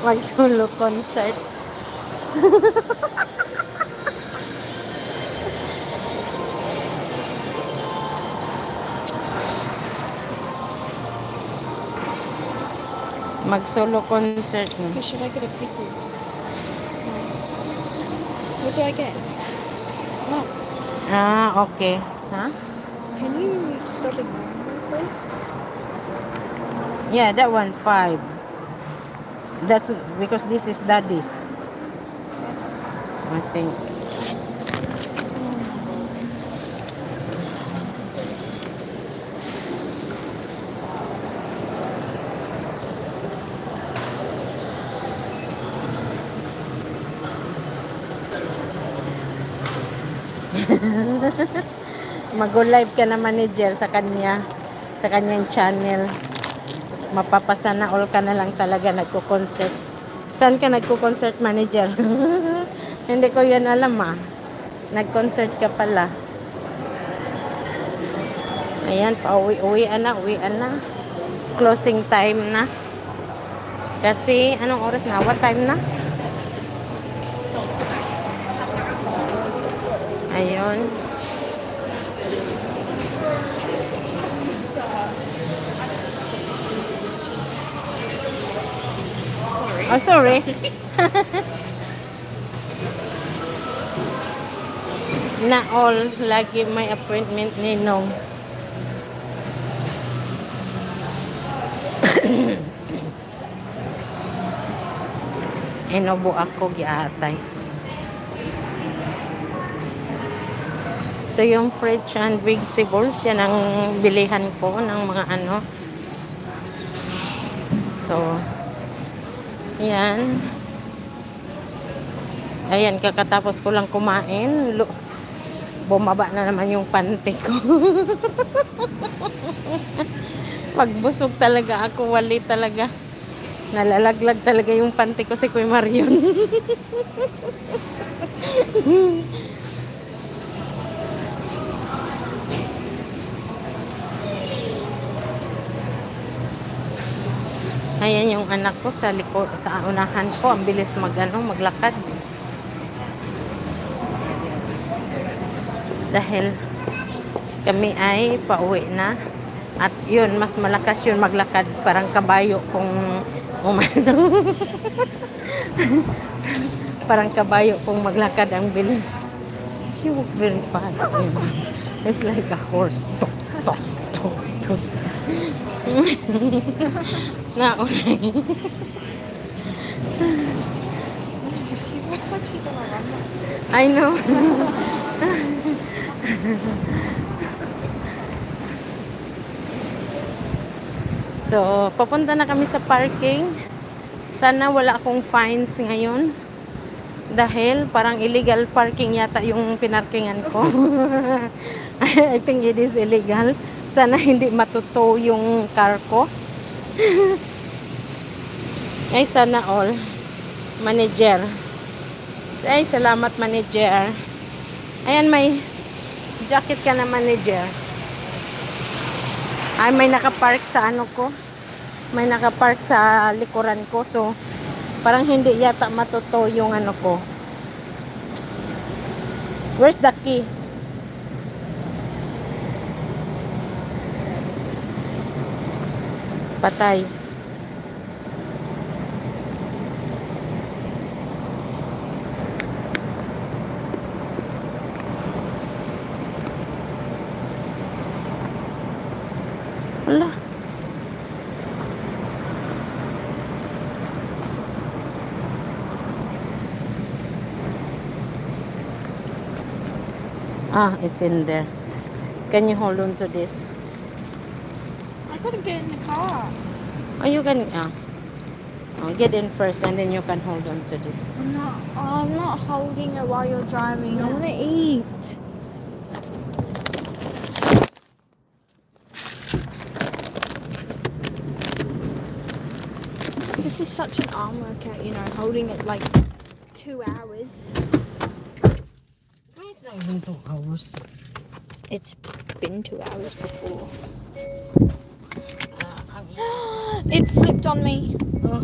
Mag-solo concert. Mag-solo concert. Or should I get a pickle? What do I get? Oh, Ah, okay. Huh? can you stop ignoring me, please? Yeah, that one 5. That's because this is daddy's. I think. Mag-live ka na manager sa kanya, sa kanyang channel. Mapapasana all ka na lang talaga nagko-concert. Saan ka nagko-concert manager? Hindi ko yan alam Nag-concert ka pala. Ayan, uwian na. Closing time na. Kasi, anong oras na? What time na? Ayun. Oh, sorry. Na all, lagi may appointment ni Nong. Inubo ako, giatay. So, yung fruits and vegetables, yan ang bilihan ko ng mga ano. So, yan. Ayan, kakatapos ko lang kumain. Bumaba na naman yung panty ko. Pagbusog talaga ako, wali talaga. Nalalaglag talaga yung panty ko si Kuya Marion. Ayan yung anak ko sa likod, sa unahan ko, ang bilis maglakad. Dahil kami ay pauwi na. At yun, mas malakas yun maglakad, parang kabayo kung umano. Parang kabayo kung maglakad ang bilis. She walked very fast. It's like a horse. Tok, tok, tok, tok. Naunay. She looks like she's on a run. I know. So, papunta na kami sa parking. Sana wala akong fines ngayon. Dahil parang illegal parking yata yung pinarkingan ko. I think it is illegal. Sana hindi matuto yung car ko. Ay, sana all. Manager. Ay, salamat manager. Ayan, may jacket ka na manager. Ay, may nakapark sa ano ko. May nakapark sa likuran ko. So, parang hindi yata matuto yung ano ko. Where's the key? Patay. Wala. Ah, it's in there. Can you hold on to this? I gotta get in the car. Oh, you can, get in first and then you can hold on to this. I'm not holding it while you're driving. I want to eat. This is such an arm workout, you know, holding it like 2 hours. It's not even 2 hours. It's been 2 hours before. It flipped on me. Oh.